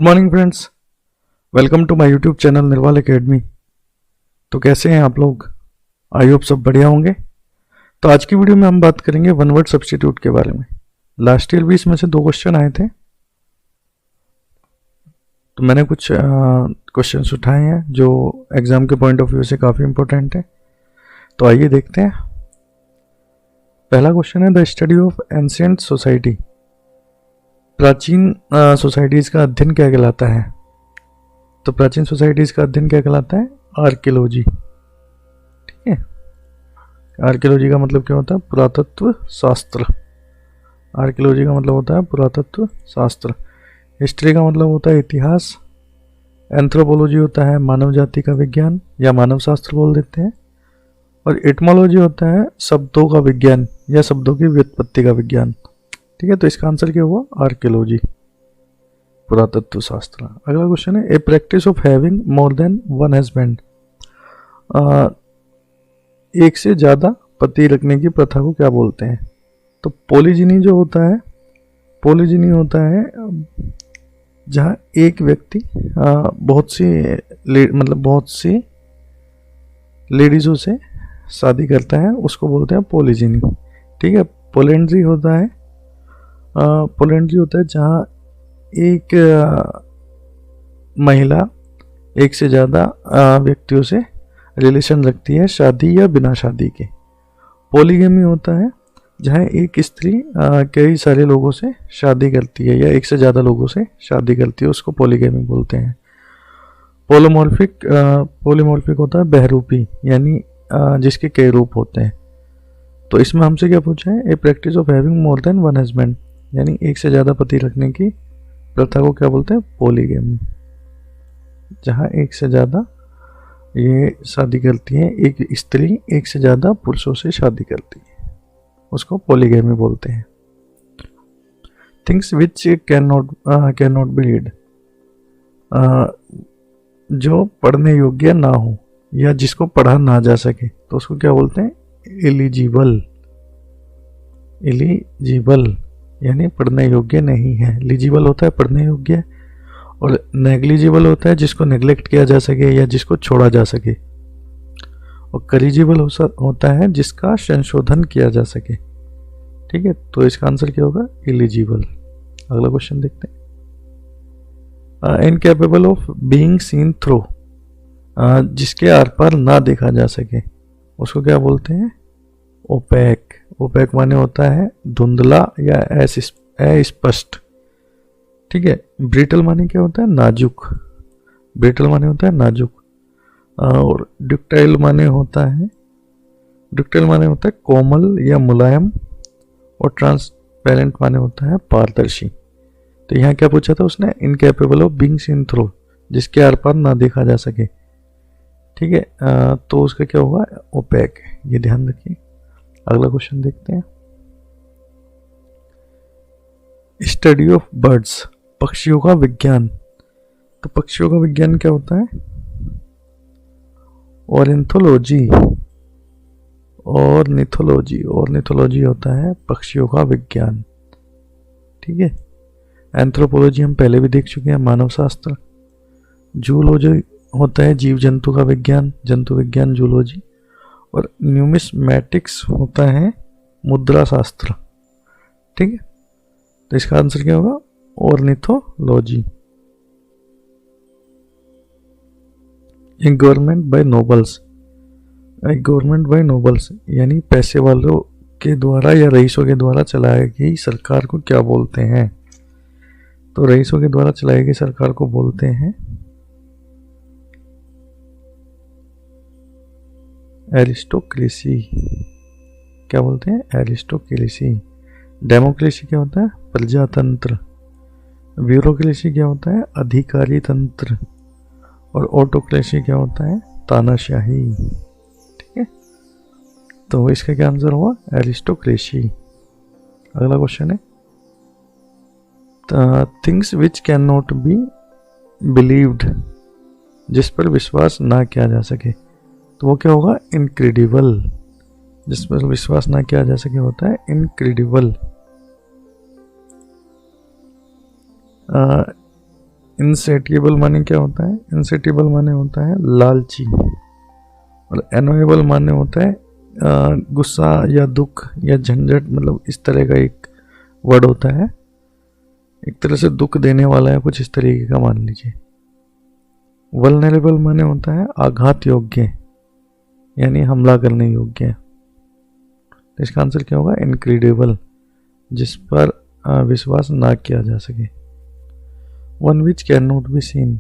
Morning friends, welcome to my YouTube channel Nirwal academy. तो कैसे हैं आप लोग? आई होप सब बढ़िया होंगे। तो आज की वीडियो में हम बात करेंगे वन वर्ड सब्स्टिट्यूट के बारे में। लास्ट ईयर भी इसमें से 2 क्वेश्चन आए थे, तो मैंने कुछ क्वेश्चंस उठाए हैं जो एग्जाम के पॉइंट ऑफ व्यू से काफ़ी इंपॉर्टेंट है। तो आइए देखते हैं। पहला क्वेश्चन है, the study of ancient society. प्राचीन सोसाइटीज़ का अध्ययन क्या कहलाता है? तो प्राचीन सोसाइटीज़ का अध्ययन क्या कहलाता है? आर्कियोलॉजी। ठीक है, आर्कियोलॉजी का मतलब क्या होता है? पुरातत्व शास्त्र। आर्कियोलॉजी का मतलब होता है पुरातत्व शास्त्र। हिस्ट्री का मतलब होता है इतिहास। एंथ्रोपोलॉजी होता है मानव जाति का विज्ञान या मानव शास्त्र बोल देते हैं। और एटमोलॉजी होता है शब्दों का विज्ञान या शब्दों की व्युत्पत्ति का विज्ञान। ठीक है, तो इसका आंसर क्या हुआ? आर्कियोलॉजी, पुरातत्व शास्त्र। अगला क्वेश्चन है, a practice of having more than one husband. एक से ज़्यादा पति रखने की प्रथा को क्या बोलते हैं? तो पॉलीजिनी जो होता है, पॉलीजिनी होता है जहाँ एक व्यक्ति बहुत सी लेडीज़ों से शादी करता है, उसको बोलते हैं पॉलीजिनी। ठीक है, पोलेंड्री होता है जहाँ एक महिला एक से ज़्यादा व्यक्तियों से रिलेशन रखती है, शादी या बिना शादी के। पॉलीगेमी होता है जहाँ एक स्त्री कई सारे लोगों से शादी करती है या एक से ज़्यादा लोगों से शादी करती है, उसको पॉलीगेमी बोलते हैं। पॉलीमॉर्फिक होता है बहुरूपी, यानी जिसके कई रूप होते हैं। तो इसमें हमसे क्या पूछा है? A practice of having more than one husband, यानी एक से ज़्यादा पति रखने की प्रथा को क्या बोलते हैं? पॉलीगेमी। जहाँ एक से ज़्यादा ये शादी करती है, एक स्त्री एक से ज़्यादा पुरुषों से शादी करती है, उसको पॉलीगेमी बोलते हैं। Things which can not B read, जो पढ़ने योग्य ना हो या जिसको पढ़ा ना जा सके, तो उसको क्या बोलते हैं? एलिजिबल। यानी पढ़ने योग्य नहीं है। एलिजिबल होता है पढ़ने योग्य, और नेग्लिजिबल होता है जिसको नेग्लेक्ट किया जा सके या जिसको छोड़ा जा सके, और करिजिबल होता है जिसका संशोधन किया जा सके। ठीक है, तो इसका आंसर क्या होगा? एलिजिबल। अगला क्वेश्चन देखते हैं, incapable of being seen through, जिसके आर पार ना देखा जा सके, उसको क्या बोलते हैं? ओपेक। ओपेक माने होता है धुंधला या अस्पष्ट। ठीक है, ब्रिटल माने क्या होता है? नाजुक। ब्रिटल माने होता है नाजुक। और डक्टाइल माने होता है कोमल या मुलायम। और ट्रांसपेरेंट माने होता है पारदर्शी। तो यहाँ क्या पूछा था उसने? Incapable of being seen through, जिसके आर पार ना देखा जा सके। ठीक है, तो उसका क्या होगा? ओपेक। ये ध्यान रखिए। अगला क्वेश्चन देखते हैं, स्टडी ऑफ बर्ड्स, पक्षियों का विज्ञान। तो पक्षियों का विज्ञान क्या होता है? ऑर्निथोलॉजी। ऑर्निथोलॉजी होता है पक्षियों का विज्ञान। ठीक है, एंथ्रोपोलॉजी हम पहले भी देख चुके हैं, मानव शास्त्र। जूलॉजी होता है जीव जंतु का विज्ञान, जंतु विज्ञान जूलॉजी। और न्यूमिस्मैटिक्स होता है मुद्रा शास्त्र। ठीक है, तो इसका आंसर क्या होगा? ऑर्निथोलॉजी। गवर्नमेंट बाय नोबल्स, यानी पैसे वालों के द्वारा या रईसों के द्वारा चलाई गई सरकार को क्या बोलते हैं? तो रईसों के द्वारा चलाई गई सरकार को बोलते हैं एरिस्टोक्रेसी। क्या बोलते हैं? एरिस्टोक्रेसी। डेमोक्रेसी क्या होता है? प्रजातंत्र। ब्यूरोक्रेसी क्या होता है? अधिकारी तंत्र। और ऑटोक्रेसी क्या होता है? तानाशाही। ठीक है, तो इसका क्या आंसर हुआ? एरिस्टोक्रेसी। अगला क्वेश्चन है, things which can not B believed, जिस पर विश्वास ना किया जा सके, तो वो क्या होगा? इनक्रेडिबल। जिस पर विश्वास ना किया जा सके होता है इनक्रेडिबल। इनसेटिएबल माने क्या होता है? इनसेटिएबल माने होता है लालची, और एनोएबल माने होता है गुस्सा या दुख या झंझट, मतलब इस तरह का एक वर्ड होता है, एक तरह से दुख देने वाला है, कुछ इस तरीके का मान लीजिए। वल्नरेबल माने होता है आघात योग्य, यानी हमला करने योग्य। तो इसका आंसर क्या होगा? इनक्रेडिबल, जिस पर विश्वास ना किया जा सके। One which can not be seen,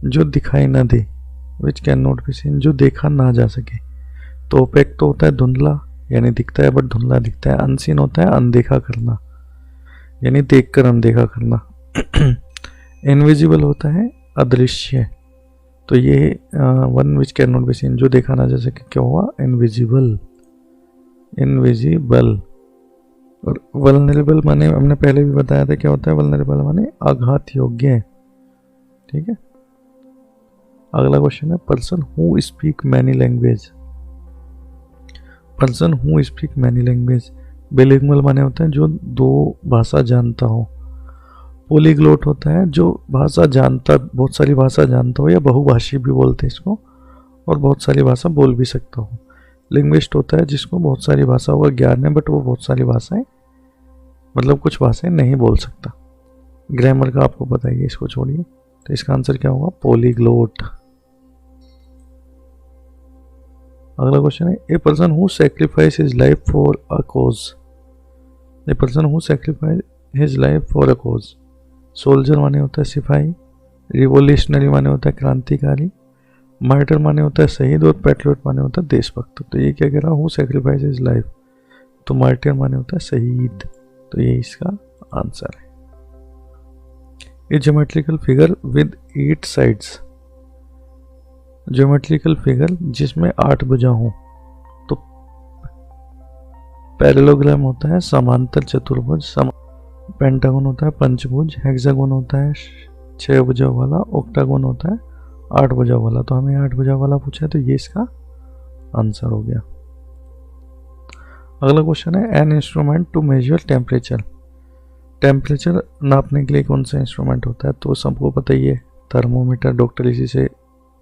जो दिखाई ना दे। Which can not be seen, जो देखा ना जा सके। तो ओपेक तो होता है धुंधला, यानी दिखता है बट धुंधला दिखता है। अनसीन होता है अनदेखा करना, यानी देखकर अनदेखा करना। इनविजिबल होता है अदृश्य। तो ये one which can not be seen, जो देखा ना जा सके, क्या हुआ? Invisible, invisible. और वल्नरेबल माने हमने पहले भी बताया था क्या होता है? वल्नरेबल माने आघात योग्य। ठीक है। अगला क्वेश्चन है person who speak many language. Person who speak many language. Bilingual माने होता है जो दो भाषा जानता हो। पोलीग्लोट होता है जो भाषा जानता, बहुत सारी भाषा जानता हो, या बहुभाषी भी बोलते हैं इसको, और बहुत सारी भाषा बोल भी सकता हो। लिंग्विस्ट होता है जिसको बहुत सारी भाषाओं का ज्ञान है बट वो बहुत सारी भाषाएं, मतलब कुछ भाषाएं नहीं बोल सकता। ग्रामर का आपको पता ही है, इसको छोड़िए। तो इसका आंसर क्या होगा? पोलीग्लोट। अगला क्वेश्चन है a person who sacrifice his life for a cause. A person who sacrifice his life for a cause. Soldier माने होता है सिपाही, रिवोल्यूशनरी माने होता है क्रांतिकारी, मार्टर माने होता है शहीद, और पैट्रियट माने होता है देशभक्त। तो ये क्या कह रहा हूँ? सैक्रिफाइस हिज लाइफ, तो मार्टर माने होता है शहीद। तो ये इसका आंसर है। A geometrical figure with 8 sides. Geometrical figure जिसमें 8 भुजा हो, तो पैरेललोग्राम होता है समांतर चतुर्भुज, पेंटागन होता है पंचभुज, हेक्सागोन होता है 6 भुजा वाला, ऑक्टागोन होता है 8 भुजा वाला। तो हमें 8 भुजा वाला पूछा है, तो ये इसका आंसर हो गया। अगला क्वेश्चन है an instrument to measure temperature. Temperature नापने के लिए कौन सा इंस्ट्रूमेंट होता है? तो सबको पता ही है, थर्मोमीटर। डॉक्टर इसी से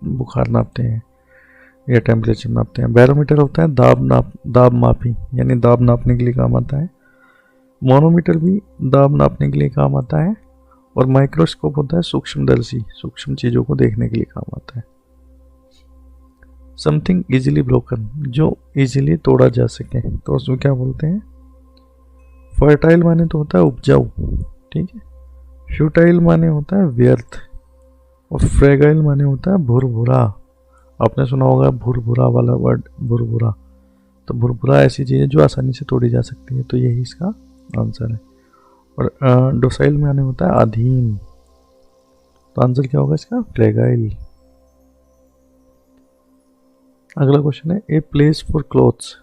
बुखार नापते हैं या टेम्परेचर नापते हैं। बैरोमीटर होता है दाब मापी, यानी दाब नापने के लिए काम आता है। मोनोमीटर भी दाब नापने के लिए काम आता है। और माइक्रोस्कोप होता है सूक्ष्मदर्शी, सूक्ष्म चीजों को देखने के लिए काम आता है। समथिंग इजीली ब्रोकन, जो इजीली तोड़ा जा सके, तो उसमें क्या बोलते हैं? फर्टाइल माने तो होता है उपजाऊ, ठीक है। फ्यूटाइल माने होता है व्यर्थ, और फ्रेगाइल माने होता है भुरभुरा। आपने सुना होगा भुरभुरा वाला वर्ड, भुरभुरा। तो भुरभुरा ऐसी चीज़ है जो आसानी से तोड़ी जा सकती है, तो यही इसका आंसर है। और डोसाइल माने होता है अधीन, तो आंसर क्या होगा इसका? फ्रेगाइल। अगला क्वेश्चन है ए प्लेस फॉर क्लोथ्स।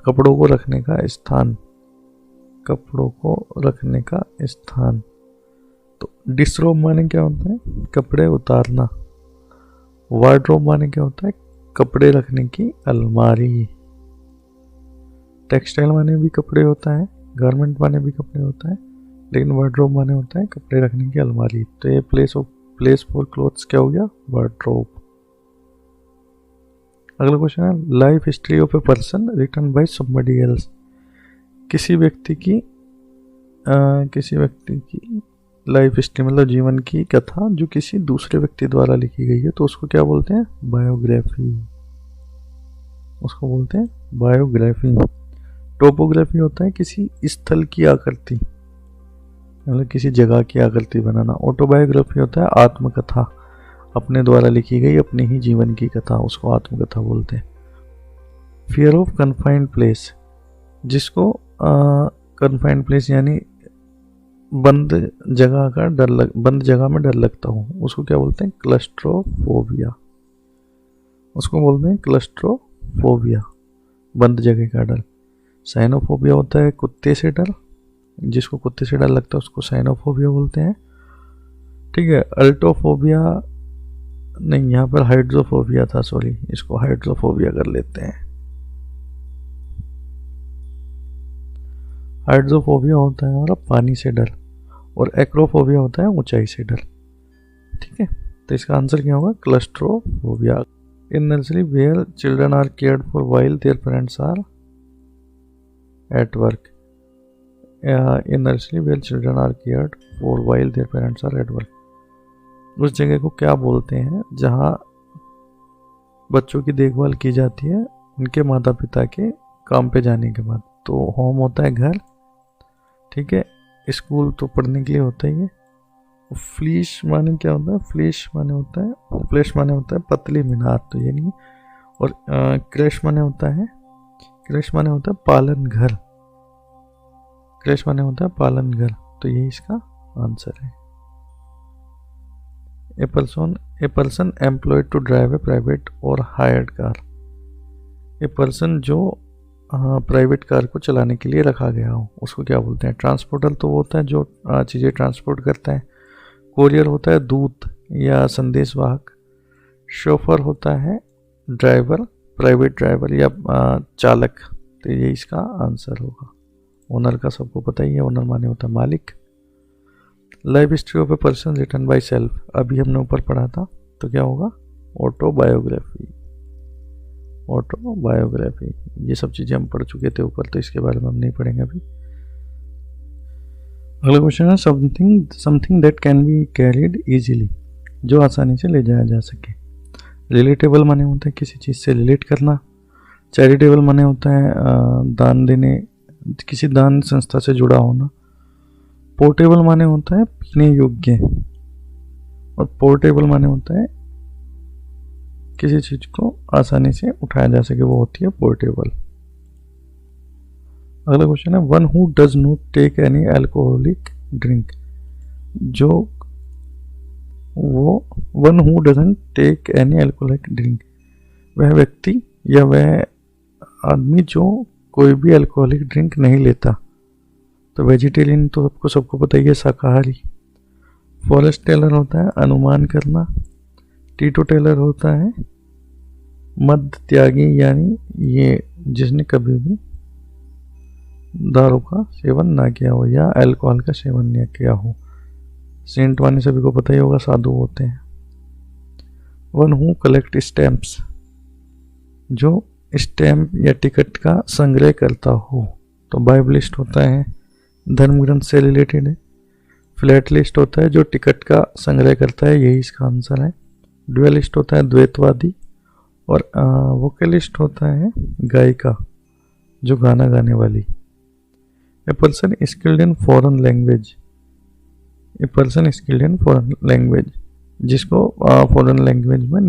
कपड़ों को रखने का स्थान, कपड़ों को रखने का स्थान। तो डिसरोब माने क्या होता है? कपड़े उतारना। वार्डरोब माने क्या होता है? कपड़े रखने की अलमारी। टेक्सटाइल माने भी कपड़े होता है, गारमेंट माने भी कपड़े होता है, लेकिन वार्डरोब माने होता है कपड़े रखने की अलमारी। तो ये प्लेस फॉर क्लोथ्स क्या हो गया? वार्डरोब। अगला क्वेश्चन है life history of a person written by somebody else. किसी व्यक्ति की लाइफ हिस्ट्री मतलब जीवन की कथा जो किसी दूसरे व्यक्ति द्वारा लिखी गई है, तो उसको क्या बोलते हैं? बायोग्राफी। उसको बोलते हैं बायोग्राफी। टोपोग्राफी होता है किसी स्थल की आकृति, मतलब किसी जगह की आकृति बनाना। ऑटोबायोग्राफी होता है आत्मकथा, अपने द्वारा लिखी गई अपने ही जीवन की कथा, उसको आत्मकथा बोलते हैं। फियर ऑफ कन्फाइंड प्लेस, जिसको कन्फाइंड प्लेस यानी बंद जगह में डर लगता हो, उसको क्या बोलते हैं? क्लस्ट्रोफोबिया। उसको बोलते हैं क्लस्ट्रोफोबिया, बंद जगह का डर। साइनोफोबिया होता है कुत्ते से डर, जिसको कुत्ते से डर लगता है उसको साइनोफोबिया बोलते हैं, ठीक है। अल्टोफोबिया नहीं, यहाँ पर हाइड्रोफोबिया था, सॉरी, इसको हाइड्रोफोबिया कर लेते हैं। हाइड्रोफोबिया होता है हमारा पानी से डर, और एक्रोफोबिया होता है ऊंचाई से डर। ठीक है, तो इसका आंसर क्या होगा? Claustrophobia. In nursery where children are cared for while their parents are at work. In nursery where children are cared for while their parents are at work. उस जगह को क्या बोलते हैं जहाँ बच्चों की देखभाल की जाती है उनके माता पिता के काम पे जाने के बाद? तो होम होता है घर, ठीक है, स्कूल तो पढ़ने के लिए होता ही है। फ्लीश माने क्या होता है? फ्लीश माने होता है, फ्लैश माने होता है पतली मीनार, तो ये नहीं। और क्रैश माने होता है, क्रैश माने होता है पालन घर, क्रैश माने होता है पालन घर, तो ये इसका आंसर है। A person employed to drive a private or hired car. A person जो प्राइवेट कार को चलाने के लिए रखा गया हो उसको क्या बोलते हैं? ट्रांसपोर्टर तो वो होता है जो चीज़ें ट्रांसपोर्ट करता है। कोरियर होता है दूत या संदेशवाहक। शोफर होता है ड्राइवर, प्राइवेट ड्राइवर या चालक, तो ये इसका आंसर होगा। ओनर का सबको पता ही है, ओनर माने होता है मालिक। Life history of a person written by self, अभी हमने ऊपर पढ़ा था, तो क्या होगा? Autobiography, autobiography. ये सब चीज़ें हम पढ़ चुके थे ऊपर, तो इसके बारे में हम नहीं पढ़ेंगे अभी। अगला क्वेश्चन है something that can be carried easily, जो आसानी से ले जाया जा सके। रिलेटेबल माने होता है किसी चीज़ से रिलेट करना। चैरिटेबल माने होता है दान देने, किसी दान संस्था से जुड़ा होना। पोर्टेबल माने होता है पीने योग्य, और पोर्टेबल माने होता है किसी चीज को आसानी से उठाया जा सके, वो होती है पोर्टेबल। अगला क्वेश्चन है one who does not take any alcoholic drink, जो वो one who doesn't take any alcoholic drink, वह व्यक्ति या वह आदमी जो कोई भी अल्कोहलिक ड्रिंक नहीं लेता। तो वेजिटेरियन तो सबको पता ही है, शाकाहारी। फॉरेस्ट टेलर होता है अनुमान करना। टीटो टेलर होता है मद त्यागी, यानी ये जिसने कभी भी दारू का सेवन ना किया हो या अल्कोहल का सेवन ना किया हो। सेंट वानी सभी को पता ही होगा, साधु होते हैं। वन हु कलेक्ट स्टैम्प्स, जो स्टैम्प या टिकट का संग्रह करता हो। तो बाइबलिस्ट होता है धर्म ग्रंथ से रिलेटेड है। फ्लैट लिस्ट होता है जो टिकट का संग्रह करता है, यही इसका आंसर है। ड्यूअलिस्ट होता है द्वैतवादी। और वोकलिस्ट होता है गायिका, जो गाना गाने वाली। A person skilled in foreign language, a person skilled in foreign language, जिसको फॉरेन लैंग्वेज में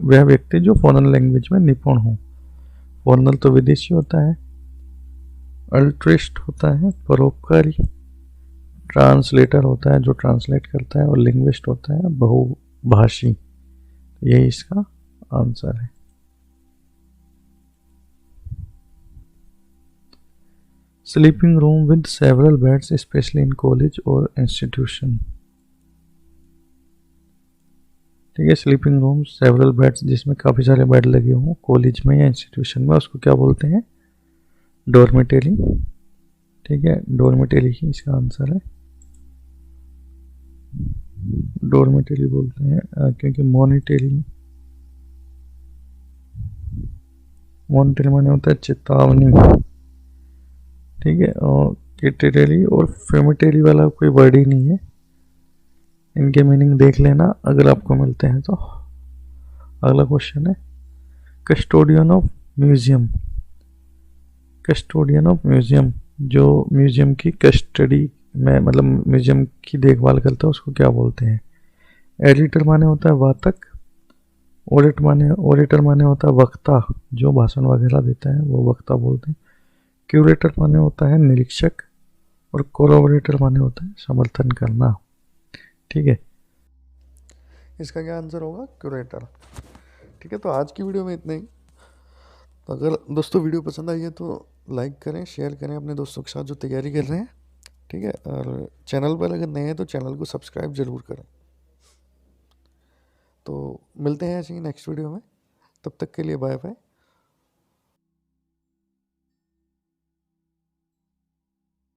वह व्यक्ति जो फॉरेन लैंग्वेज में निपुण हो। फॉरेनर तो विदेशी होता है। अल्ट्रिस्ट होता है परोपकारी। ट्रांसलेटर होता है जो ट्रांसलेट करता है। और लिंग्विस्ट होता है बहुभाषी। यही इसका आंसर है। Sleeping room with several beds specially in college और इंस्टीट्यूशन। ठीक है, स्लीपिंग रूम सेवरल बेड्स जिसमें काफ़ी सारे बेड लगे हों कॉलेज में या इंस्टीट्यूशन में, उसको क्या बोलते हैं? डॉर्मिटरी। ठीक है, डॉर्मिटरी ही इसका आंसर है। डॉर्मिटरी बोलते हैं क्योंकि मॉनिटरी माने होता है चेतावनी। ठीक है, और केटेटरी और फेमिटरी वाला कोई वर्ड ही नहीं है, इनके मीनिंग देख लेना अगर आपको मिलते हैं तो। अगला क्वेश्चन है custodian of museum. Custodian of museum, जो म्यूजियम की कस्टडी में मतलब म्यूजियम की देखभाल करता है, उसको क्या बोलते हैं? एडिटर माने होता है वातक। ऑडिटर माने होता है वक्ता, जो भाषण वगैरह देता है वो वक्ता बोलते हैं। क्यूरेटर माने होता है निरीक्षक। और कोलैबोरेटर माने होता है समर्थन करना। ठीक है, इसका क्या आंसर होगा? क्यूरेटर। ठीक है, तो आज की वीडियो में इतना ही। तो अगर दोस्तों वीडियो पसंद आई है तो लाइक करें, शेयर करें अपने दोस्तों के साथ जो तैयारी कर रहे हैं। ठीक है, और चैनल पर अगर नए हैं तो चैनल को सब्सक्राइब ज़रूर करें। तो मिलते हैं ऐसे ही नेक्स्ट वीडियो में, तब तक के लिए बाय बाय।